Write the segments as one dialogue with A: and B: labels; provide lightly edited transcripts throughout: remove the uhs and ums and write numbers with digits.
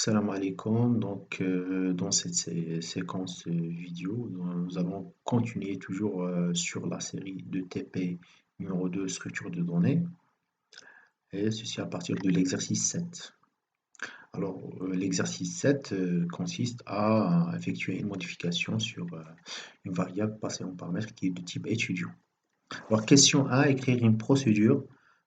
A: Salam alaikum. Dans cette séquence vidéo, nous allons continuer toujours sur la série de TP numéro 2 structure de données, et ceci à partir de l'exercice 7. Alors, l'exercice 7 consiste à effectuer une modification sur une variable passée en paramètre qui est de type étudiant. Alors, question 1, écrire une procédure,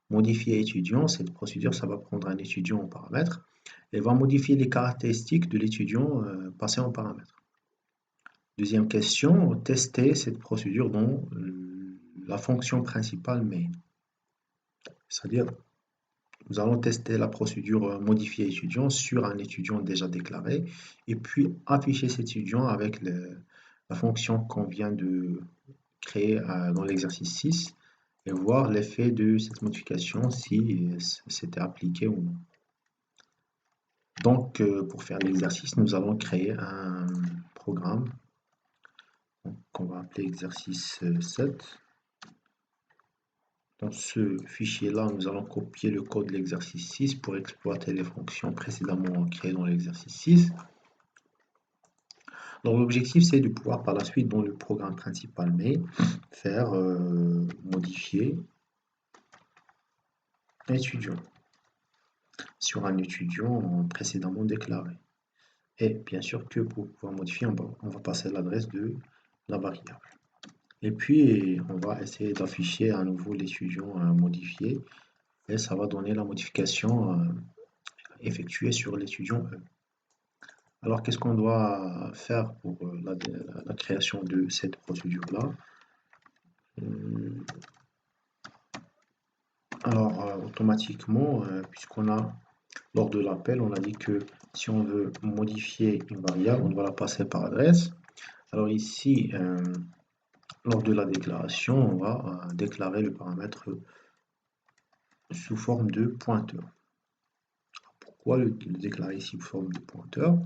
A: modifier étudiant. Cette procédure, ça va prendre un étudiant en paramètre et va modifier les caractéristiques de l'étudiant passé en paramètre. Deuxième question, tester cette procédure dans la fonction principale main. C'est-à-dire, nous allons tester la procédure modifier étudiant sur un étudiant déjà déclaré et puis afficher cet étudiant avec la fonction qu'on vient de créer dans l'exercice 6 et voir l'effet de cette modification si c'était appliqué ou non. Donc, pour faire l'exercice, nous allons créer un programme qu'on va appeler exercice 7. Dans ce fichier-là, nous allons copier le code de l'exercice 6 pour exploiter les fonctions précédemment créées dans l'exercice 6. Donc, l'objectif, c'est de pouvoir par la suite, dans le programme principal main, faire modifier un étudiant sur un étudiant précédemment déclaré. Et bien sûr que pour pouvoir modifier, on va passer l'adresse de la variable. Et puis, on va essayer d'afficher à nouveau l'étudiant modifié et ça va donner la modification effectuée sur l'étudiant E. Alors, qu'est-ce qu'on doit faire pour la création de cette procédure-là? Alors, automatiquement, puisqu'on a, lors de l'appel, on a dit que si on veut modifier une variable, on doit la passer par adresse. Alors ici, lors de la déclaration, on va déclarer le paramètre sous forme de pointeur. Pourquoi le déclarer ici sous forme de pointeur?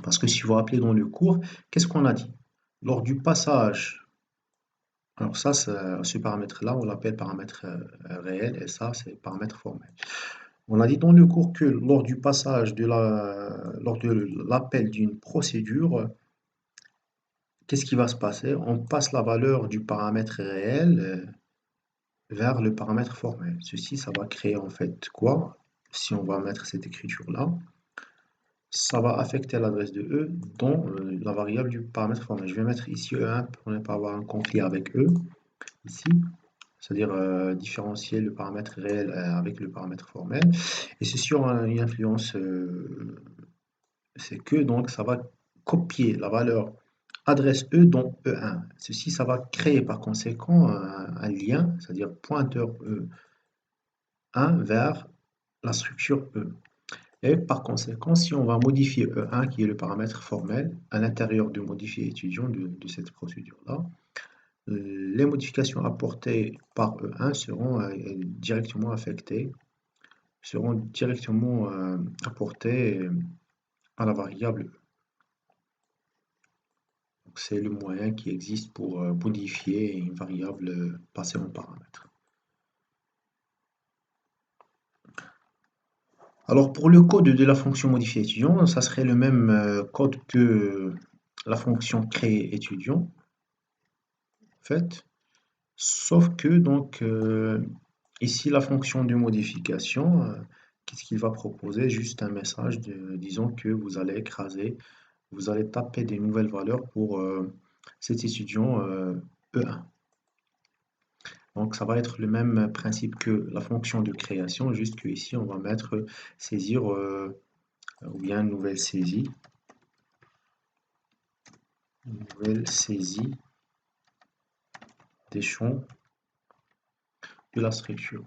A: Parce que si vous vous rappelez dans le cours, qu'est-ce qu'on a dit? Lors du passage, alors ça, ce paramètre-là, on l'appelle paramètre réel, et ça, c'est paramètre formel. On a dit dans le cours que lors du passage lors de l'appel d'une procédure, qu'est-ce qui va se passer? On passe la valeur du paramètre réel vers le paramètre formel. Ceci, ça va créer en fait quoi? Si on va mettre cette écriture-là, ça va affecter l'adresse de E dans la variable du paramètre formel. Je vais mettre ici E1 pour ne pas avoir un conflit avec E, ici, c'est-à-dire différencier le paramètre réel avec le paramètre formel. Et ceci aura une influence, c'est que donc ça va copier la valeur adresse E dans E1. Ceci, ça va créer par conséquent un lien, c'est-à-dire pointeur E1 vers la structure E. Et par conséquent, si on va modifier E1, qui est le paramètre formel, à l'intérieur de modifier étudiant de cette procédure-là, les modifications apportées par E1 seront directement affectées, seront directement apportées à la variable E. C'est le moyen qui existe pour modifier une variable passée en paramètre. Alors pour le code de la fonction modifier étudiant, ça serait le même code que la fonction créer étudiant, en fait, sauf que donc ici la fonction de modification, qu'est-ce qu'il va proposer? Juste un message disant que vous allez écraser, vous allez taper des nouvelles valeurs pour cet étudiant E1. Donc ça va être le même principe que la fonction de création, juste que ici on va mettre saisir ou bien nouvelle saisie des champs de la structure.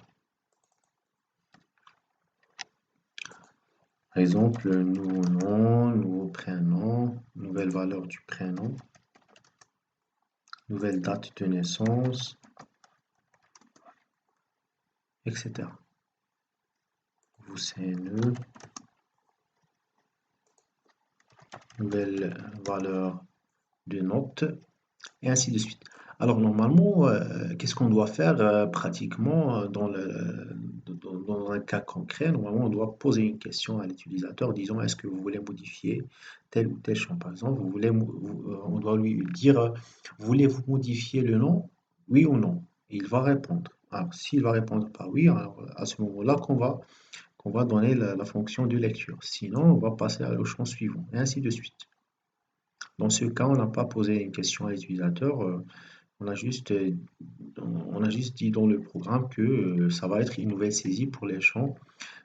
A: Par exemple, nouveau nom, nouveau prénom, nouvelle valeur du prénom, nouvelle date de naissance, etc. Vous CNE, nouvelle valeur de note, et ainsi de suite. Alors normalement, qu'est-ce qu'on doit faire pratiquement dans un cas concret, normalement, on doit poser une question à l'utilisateur disant est-ce que vous voulez modifier tel ou tel champ? Par exemple, on doit lui dire voulez-vous modifier le nom? Oui ou non? Et il va répondre. Alors, s'il va répondre par oui, alors à ce moment-là qu'on va donner la fonction de lecture. Sinon, on va passer au champ suivant, et ainsi de suite. Dans ce cas, on n'a pas posé une question à l'utilisateur, on a juste, euh, on a juste dit dans le programme que ça va être une nouvelle saisie pour les champs,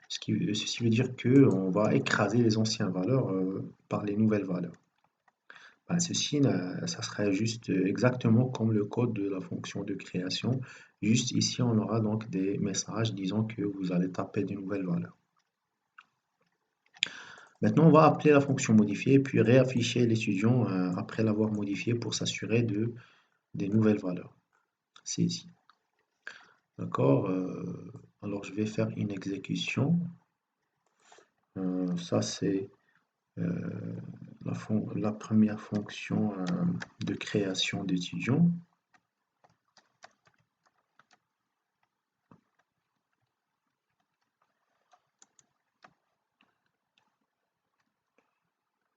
A: ceci veut dire qu'on va écraser les anciennes valeurs par les nouvelles valeurs. Ben, ça sera juste exactement comme le code de la fonction de création. Juste ici, on aura donc des messages disant que vous allez taper de nouvelles valeurs. Maintenant, on va appeler la fonction modifier puis réafficher l'étudiant après l'avoir modifié pour s'assurer des nouvelles valeurs. C'est ici. D'accord? Alors, je vais faire une exécution. Ça, c'est la première fonction de création d'étudiants.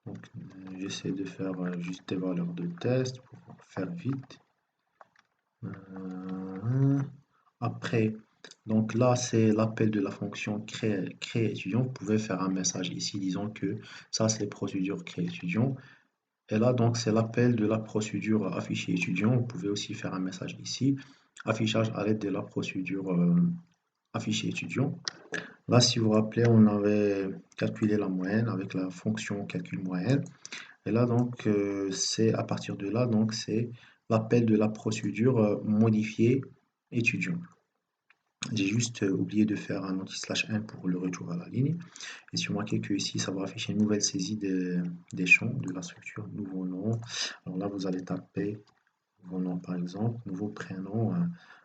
A: Donc, j'essaie de faire juste des valeurs de test pour faire vite. Après, donc là, c'est l'appel de la fonction créer étudiant. Vous pouvez faire un message ici disant que ça, c'est procédure créer étudiant. Et là, donc, c'est l'appel de la procédure afficher étudiant. Vous pouvez aussi faire un message ici. Affichage à l'aide de la procédure afficher étudiant. Là, si vous vous rappelez, on avait calculé la moyenne avec la fonction calcul moyenne. Et là, donc, c'est à partir de là, donc, c'est l'appel de la procédure modifier étudiant. J'ai juste oublié de faire un anti/1 pour le retour à la ligne. Et si vous remarquez que ici, ça va afficher une nouvelle saisie des champs de la structure, nouveau nom. Alors là, vous allez taper nouveau nom par exemple, nouveau prénom.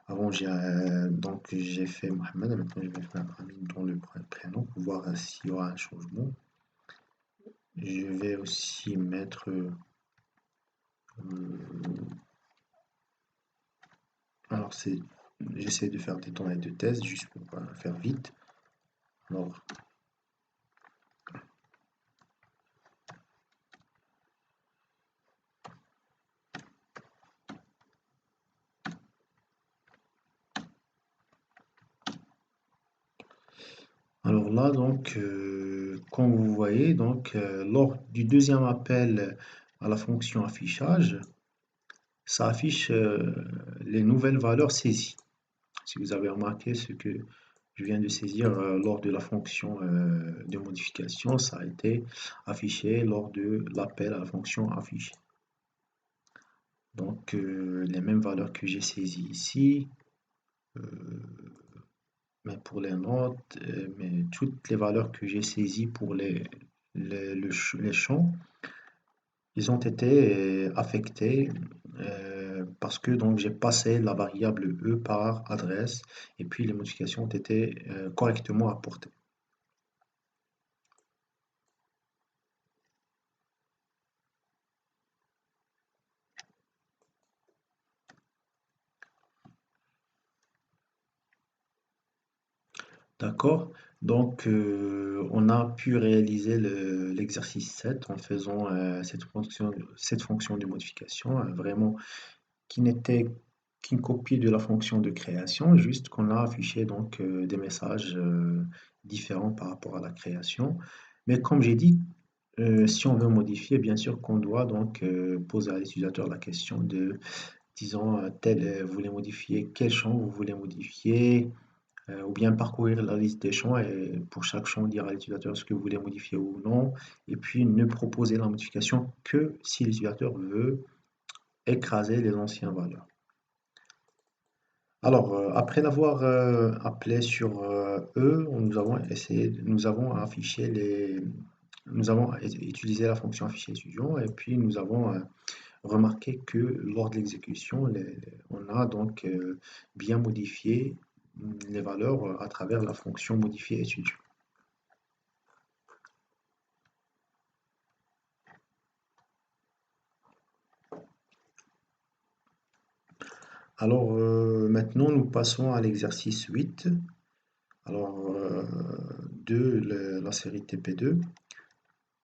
A: Avant, j'ai fait Mohamed, maintenant je vais faire Amin dans le prénom pour voir s'il y aura un changement. Je vais aussi mettre alors j'essaie de faire des tournées de test juste pour faire vite. Alors, alors là, donc, comme vous voyez, donc, lors du deuxième appel à la fonction affichage, ça affiche les nouvelles valeurs saisies. Si vous avez remarqué ce que je viens de saisir lors de la fonction de modification, ça a été affiché lors de l'appel à la fonction afficher. Donc, les mêmes valeurs que j'ai saisies ici, mais pour les notes, mais toutes les valeurs que j'ai saisies pour les champs, ils ont été affectés parce que donc j'ai passé la variable e par adresse et puis les modifications ont été correctement apportées. D'accord? Donc, on a pu réaliser l'exercice 7 en faisant cette fonction de modification, vraiment qui n'était qu'une copie de la fonction de création, juste qu'on a affiché donc des messages différents par rapport à la création. Mais comme j'ai dit, si on veut modifier, bien sûr qu'on doit donc poser à l'utilisateur la question de, disons, vous voulez modifier quel champ vous voulez modifier, ou bien parcourir la liste des champs et pour chaque champ dire à l'utilisateur ce que vous voulez modifier ou non, et puis ne proposer la modification que si l'utilisateur veut écraser les anciennes valeurs. Alors, après l'avoir appelé sur E, nous avons affiché nous avons utilisé la fonction afficher étudiant et puis nous avons remarqué que lors de l'exécution, on a donc bien modifié les valeurs à travers la fonction modifier étudiant. Alors maintenant, nous passons à l'exercice 8. Alors, de la série TP2,